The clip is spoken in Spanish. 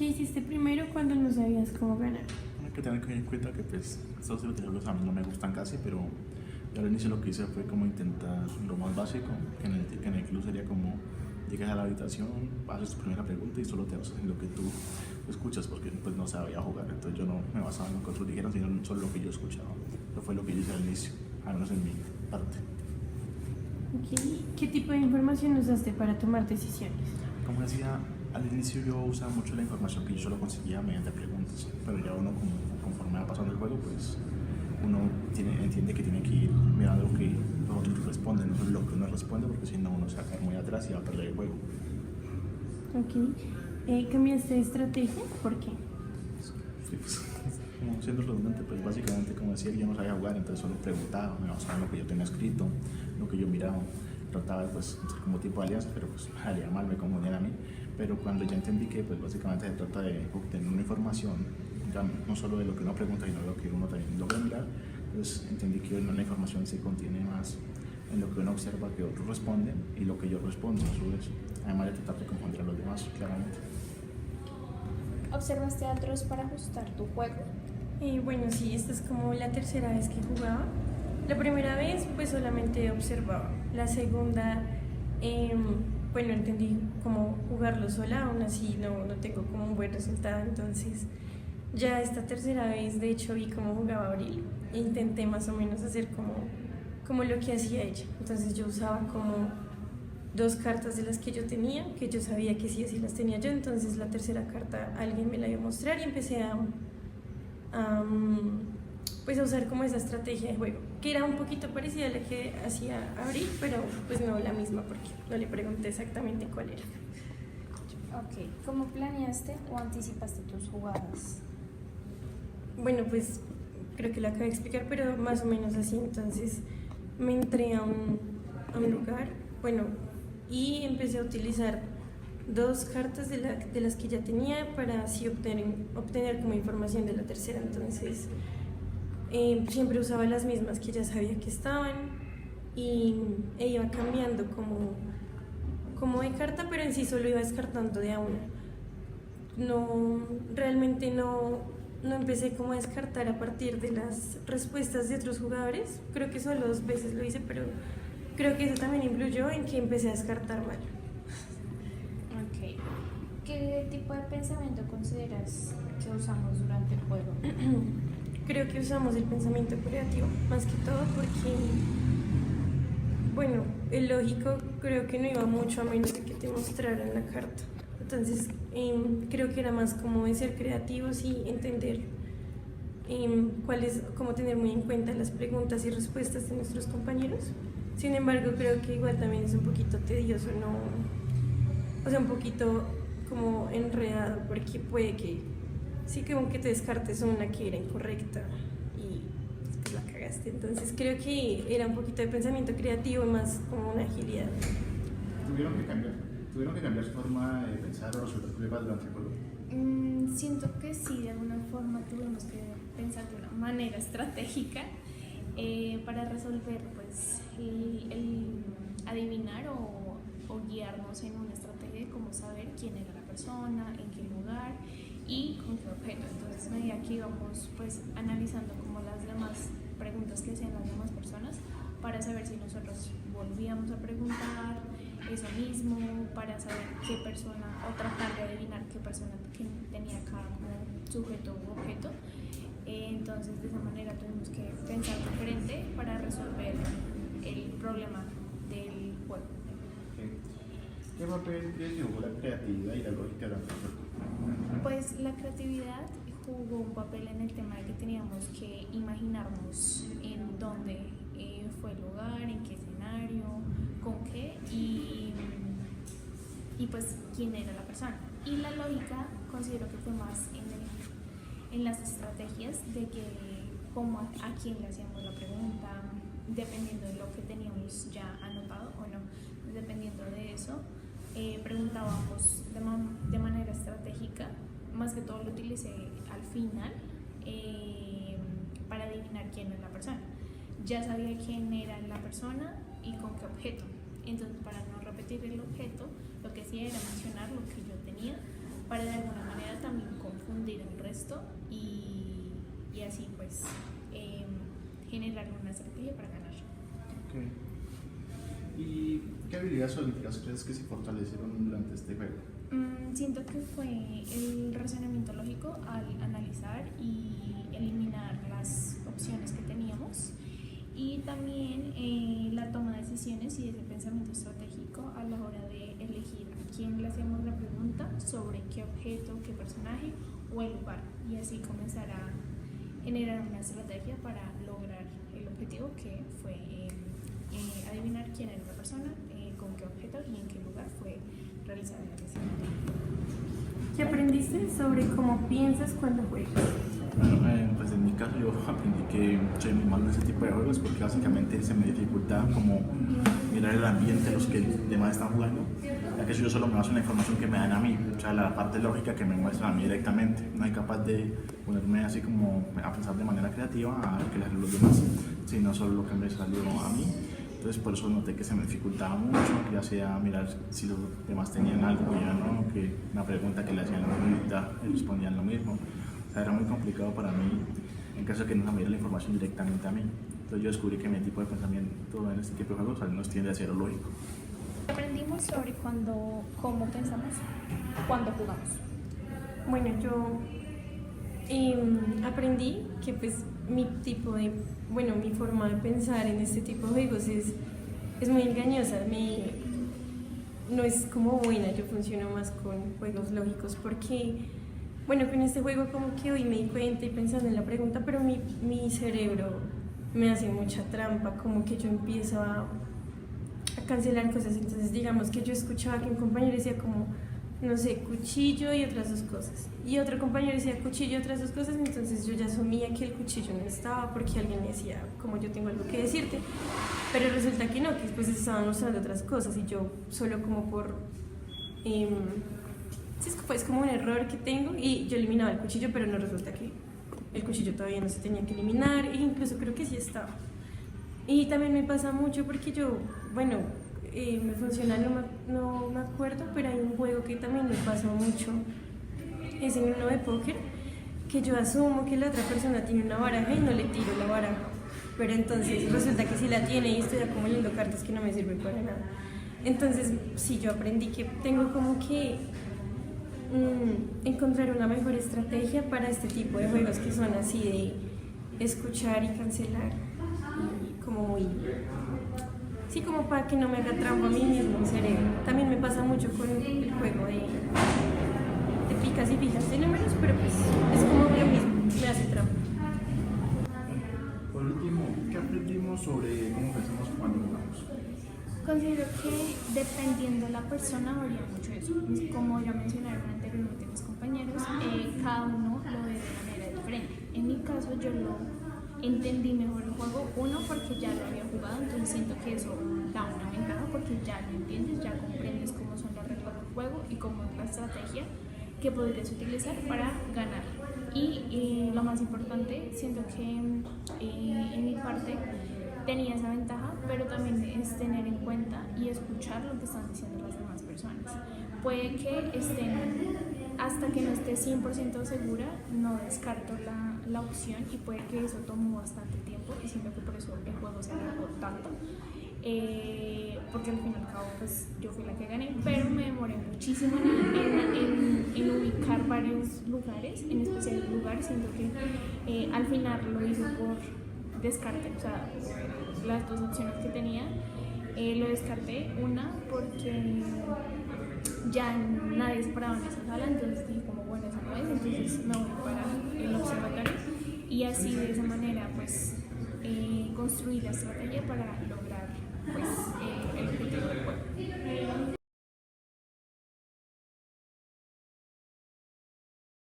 ¿Qué hiciste primero cuando no sabías cómo ganar? Hay que tener en cuenta que pues estos estereotipos a mí no me gustan casi, pero yo al inicio lo que hice fue como intentar lo más básico, que en el club sería como llegas a la habitación, haces tu primera pregunta y solo te basas en lo que tú escuchas, porque pues no sabía jugar, entonces yo no me basaba en lo que otros dijeran, sino en solo lo que yo escuchaba. Eso fue lo que yo hice al inicio, al menos en mi parte. Okay. ¿Qué tipo de información usaste para tomar decisiones? Como decía, al inicio yo usaba mucho la información que yo solo conseguía mediante preguntas, pero ya uno conforme va pasando el juego, pues uno entiende que tiene que ir mirando lo que los otros responden, no solo lo que uno responde, porque si no uno se va a caer muy atrás y va a perder el juego. Ok. ¿Cambiaste de estrategia? ¿Por qué? Sí, pues, como siendo redundante, pues básicamente como decía, yo no sabía jugar, entonces solo preguntaba, me basaba en lo que yo tenía escrito, lo que yo miraba, trataba de pues, hacer como tipo de alianza, pero pues salía mal, me confundían a mí, pero cuando ya entendí que pues básicamente se trata de obtener una información, ya no solo de lo que uno pregunta, sino de lo que uno también logra mirar, pues entendí que la información se contiene más en lo que uno observa que otros responden y lo que yo respondo a su vez, además de tratar de confundir a los demás, claramente. ¿Observaste a otros para ajustar tu juego? Bueno, sí, esta es como la tercera vez que jugaba. La primera vez pues solamente observaba. La segunda, bueno, entendí cómo jugarlo sola, aún así no tengo como un buen resultado. Entonces ya esta tercera vez de hecho vi cómo jugaba Abril e intenté más o menos hacer como lo que hacía ella. Entonces yo usaba como dos cartas de las que yo tenía, que yo sabía que sí o sí las tenía yo. Entonces la tercera carta alguien me la iba a mostrar y empecé pues a usar como esa estrategia de juego, que era un poquito parecida a la que hacía Abril, pero pues no la misma porque no le pregunté exactamente cuál era. Ok. ¿Cómo planeaste o anticipaste tus jugadas? Bueno, pues creo que lo acabé de explicar, pero más o menos así. Entonces me entré a un lugar, bueno, y empecé a utilizar dos cartas de las que ya tenía para así obtener como información de la tercera. Entonces siempre usaba las mismas que ya sabía que estaban e iba cambiando como de carta, pero en sí solo iba descartando de a una. Realmente no empecé como a descartar a partir de las respuestas de otros jugadores. Creo que solo 2 veces lo hice, pero creo que eso también influyó en que empecé a descartar mal. Ok. ¿Qué tipo de pensamiento consideras que usamos durante el juego? Creo que usamos el pensamiento creativo más que todo porque, bueno, el lógico creo que no iba mucho a menos de que te mostraran la carta. Entonces creo que era más como de ser creativos y entender cómo tener muy en cuenta las preguntas y respuestas de nuestros compañeros. Sin embargo, creo que igual también es un poquito tedioso, ¿no? O sea, un poquito como enredado, porque puede que sí, como que te descartes una que era incorrecta y pues la cagaste. Entonces creo que era un poquito de pensamiento creativo y más como una agilidad. Tuvieron que cambiar su forma de pensar o resolver problemas durante el juego. Siento que sí, de alguna forma tuvimos que pensar de una manera estratégica para resolver pues el adivinar o guiarnos en una estrategia de cómo saber quién era la persona, en qué lugar y con qué objeto. Entonces, a medida que íbamos pues analizando como las demás preguntas que hacían las demás personas para saber si nosotros volvíamos a preguntar eso mismo, para saber qué persona o tratar de adivinar qué persona tenía cada sujeto u objeto. Entonces de esa manera tuvimos que pensar diferente para resolver el problema del juego. ¿Qué papel crees que jugó la creatividad y la lógica durante el juego? Pues la creatividad jugó un papel en el tema de que teníamos que imaginarnos en dónde fue el lugar, en qué escenario, con qué y pues quién era la persona. Y la lógica considero que fue más en las estrategias de que cómo a quién le hacíamos la pregunta, dependiendo de lo que teníamos ya anotado o no. Dependiendo de eso, preguntábamos de manera estratégica, más que todo lo utilicé al final para adivinar quién es la persona. Ya sabía quién era la persona y con qué objeto. Entonces, para no repetir el objeto, lo que hacía era mencionar lo que yo tenía para de alguna manera también confundir al resto y así pues generar una estrategia para ganar. Okay. ¿Y qué habilidades olímpicas crees que se fortalecieron durante este juego? Siento que fue el razonamiento lógico al analizar y eliminar las opciones que teníamos, y también la toma de decisiones y ese pensamiento estratégico a la hora de elegir a quién le hacemos la pregunta sobre qué objeto, qué personaje o el lugar, y así comenzar a generar una estrategia para lograr el objetivo, que fue adivinar quién era la persona, con qué objeto y en qué lugar fue realizada la decisión. ¿Qué aprendiste sobre cómo piensas cuando juegas? Bueno, pues en mi caso yo aprendí que soy muy malo en ese tipo de juegos porque básicamente se me dificulta como mirar el ambiente, los que los demás están jugando, ya que yo solo me baso en la información que me dan a mí, o sea, la parte lógica que me muestran a mí directamente. No soy capaz de ponerme así como a pensar de manera creativa a ver qué le hacen los demás, sino solo lo que me salió a mí. Entonces por eso noté que se me dificultaba mucho, ya sea mirar si los demás tenían algo y ya no, que una pregunta que le hacían lo mismo y ya respondían lo mismo. O sea, era muy complicado para mí en caso de que no me diera la información directamente a mí. Entonces yo descubrí que mi tipo de pensamiento en este tipo de juegos no tiende a ser lógico. Aprendimos sobre cómo pensamos cuando jugamos. Bueno, yo aprendí que pues mi forma de pensar en este tipo de juegos es muy engañosa, no es como buena. Yo funciono más con juegos lógicos porque, bueno, con este juego como que hoy me di cuenta y pensando en la pregunta, pero mi cerebro me hace mucha trampa, como que yo empiezo a cancelar cosas. Entonces digamos que yo escuchaba que un compañero decía como, no sé, cuchillo y otras dos cosas, y otro compañero decía cuchillo y otras dos cosas, entonces yo ya asumía que el cuchillo no estaba porque alguien me decía como yo tengo algo que decirte, pero resulta que no, que después estaban usando otras cosas y yo solo como por es como un error que tengo y yo eliminaba el cuchillo, pero no, resulta que el cuchillo todavía no se tenía que eliminar e incluso creo que sí estaba. Y también me pasa mucho porque yo, bueno, me funciona, no me acuerdo, pero hay un juego que también me pasa mucho, es en uno de póker, que yo asumo que la otra persona tiene una baraja y no le tiro la baraja, pero entonces resulta que sí la tiene y estoy acumulando cartas que no me sirven para nada. Entonces sí, yo aprendí que tengo como que encontrar una mejor estrategia para este tipo de juegos que son así de escuchar y cancelar, y como muy... Sí, como para que no me haga trampa a mí mismo el cerebro. También me pasa mucho con el juego de picas y fijas de números, pero pues es como lo mismo, me hace trampa. Por último, ¿qué aprendimos sobre cómo pensamos cuando jugamos? Considero que dependiendo de la persona varía mucho eso. Como ya mencionaron anteriormente mis compañeros, cada uno lo ve de manera diferente. En mi caso yo lo entendí mejor el juego, uno porque ya lo había jugado, entonces siento que eso da una ventaja porque ya lo entiendes, ya comprendes cómo son las reglas del juego y cómo es la estrategia que podrías utilizar para ganar. Y lo más importante, siento que en mi parte tenía esa ventaja, pero también es tener en cuenta y escuchar lo que están diciendo las demás personas. Puede que estén, hasta que no esté 100% segura, no descarto la opción, y puede que eso tomó bastante tiempo y siento que por eso el juego se alargó tanto, porque al fin y al cabo pues yo fui la que gané, pero me demoré muchísimo en ubicar varios lugares, en especial el lugar. Siento que al final lo hice por descarte, o sea, las dos opciones que tenía lo descarté, una porque ya nadie se paraba en esa sala, entonces dije como bueno, esa no es, entonces me voy para el observatorio, y así de esa manera pues construí la estrategia para lograr pues el objetivo del juego.